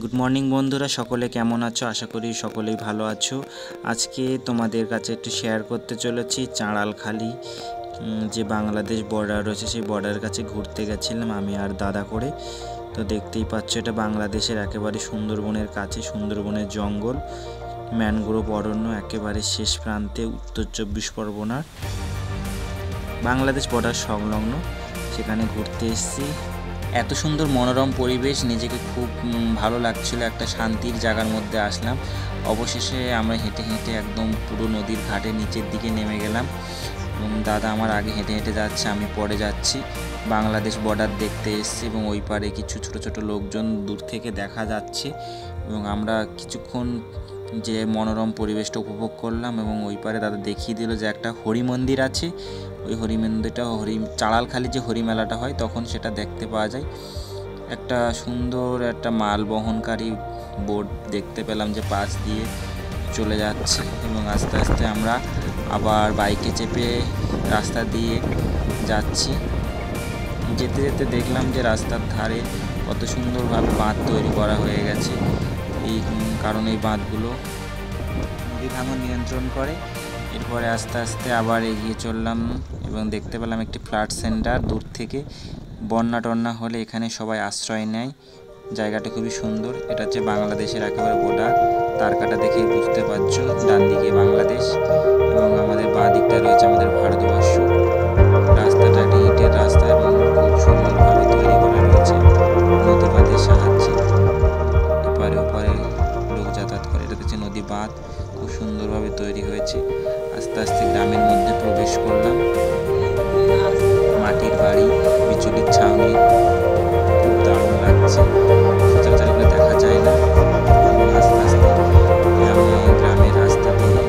Good morning বন্ধুরা, সকলে কেমন আছো? আশা করি সকলেই ভালো আছো। আজকে তোমাদের কাছে একটু শেয়ার করতে চলেছি চাঁড়ালখালি যে বাংলাদেশ বর্ডার রয়েছে, সেই বর্ডারের কাছে ঘুরতে গেছিলাম আমি আর দাদা করে। তো দেখতেই পাচ্ছ, এটা বাংলাদেশের একেবারে সুন্দরবনের কাছে, সুন্দরবনের জঙ্গল, ম্যানগ্রোভ অরণ্য একেবারে শেষ প্রান্তে, উত্তর 24 পরগনার বাংলাদেশ বর্ডার সংলগ্ন। সেখানে ঘুরতে এসেছি। এত সুন্দর মনোরম পরিবেশ, নিজেকে খুব ভালো লাগছিল। একটা শান্তির জায়গার মধ্যে আসলাম। অবশেষে আমরা হেঁটে হেঁটে একদম পুরো নদীর ঘাটে নিচের দিকে নেমে গেলাম এবং দাদা আমার আগে হেঁটে হেঁটে যাচ্ছে, আমি পরে যাচ্ছি। বাংলাদেশ বর্ডার দেখতে এসেছি এবং ওই পারে কিছু ছোট ছোট লোকজন দূর থেকে দেখা যাচ্ছে এবং আমরা কিছুক্ষণ যে মনোরম পরিবেশটা উপভোগ করলাম। এবং ওই পারে দাদা দেখিয়ে দিল যে একটা হরি মন্দির আছে। ওই হরি মন্দিরটা চাঁড়ালখালি যে হরি মেলাটা হয় তখন সেটা দেখতে পাওয়া যায়। একটা সুন্দর একটা মাল বহনকারী বোট দেখতে পেলাম যে পাশ দিয়ে চলে যাচ্ছে এবং আস্তে আস্তে আমরা আবার বাইকে চেপে রাস্তা দিয়ে যাচ্ছি। যেতে যেতে দেখলাম যে রাস্তার ধারে কত সুন্দরভাবে বাঁধ তৈরি করা হয়ে গেছে। এই কারণে এই বাঁধগুলো নদী ভাঙন নিয়ন্ত্রণ করে। এরপরে আস্তে আস্তে আবার এগিয়ে চললাম এবং দেখতে পেলাম একটি ফ্লাড সেন্টার দূর থেকে। বন্যা টন্যা হলে এখানে সবাই আশ্রয় নেয়। জায়গাটা খুবই সুন্দর। এটা হচ্ছে বাংলাদেশের একেবারে বর্ডার। তার কাটা দেখে বুঝতে পারছো, ডান দিকে বাংলাদেশ এবং আমাদের বাঁ দিকটা রয়েছে আমাদের ভারতবর্ষ। রাস্তাটা একটা ইটের রাস্তা এবং খুব সুন্দরভাবে তৈরি করা রয়েছে নদী বাঁধের সাহায্যে। এপারে ওপারে লোক যাতায়াত করে। এটা হচ্ছে নদী বাঁধ, খুব সুন্দরভাবে তৈরি হয়েছে। আস্তে আস্তে গ্রামের মধ্যে প্রবেশ করলাম। মাটির বাড়ি, বিচুলির ছাউনি, খুব দারুণ লাগছে। সচরাচর এগুলো দেখা যায় না। আস্তে আস্তে আমি গ্রামের রাস্তা দিয়ে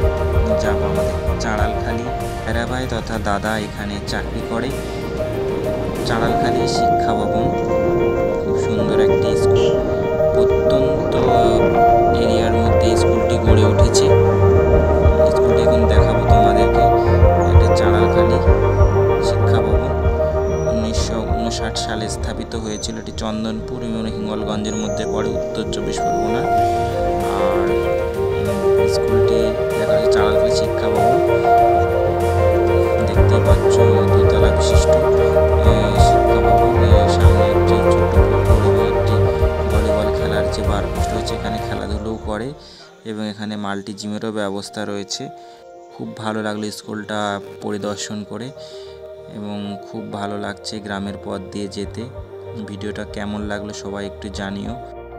যাব আমাদের চাঁড়ালখালি। এরা ভাই তথা দাদা এখানে চাকরি করে। চাঁড়ালখালি শিক্ষা ভবন, খুব সুন্দর একটি স্কুল। প্রত্যন্ত এরিয়ার মধ্যে স্কুলটি গড়ে উঠেছে। স্কুলটি এখন দেখাবো তোমাদেরকে। এটা চাঁড়ালখালি শিক্ষা ভবন 1959 সালে স্থাপিত হয়েছিল। এটি চন্দনপুর এবং হিঙ্গলগঞ্জের মধ্যে পড়ে, উত্তর 24 পরগনা। আর স্কুলটি দেখা যাচ্ছে চাঁড়ালখালি শিক্ষা ভবন। দেখতেই পাচ্ছ দোতলা বিশিষ্ট শিক্ষা ভবন। সামনে একটি ছোট্ট পুকুর এবং একটি ভলিবল খেলার যে বার পোস্ট রয়েছে, এখানে খেলাধুলোও করে এবং এখানে মাল্টি জিমেরও ব্যবস্থা রয়েছে। খুব ভালো লাগলো স্কুলটা পরিদর্শন করে এবং খুব ভালো লাগছে গ্রামের পথ দিয়ে যেতে। ভিডিওটা কেমন লাগলো সবাই একটু জানিও।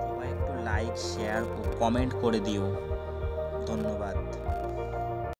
সবাই একটু লাইক, শেয়ার ও কমেন্ট করে দিও। ধন্যবাদ।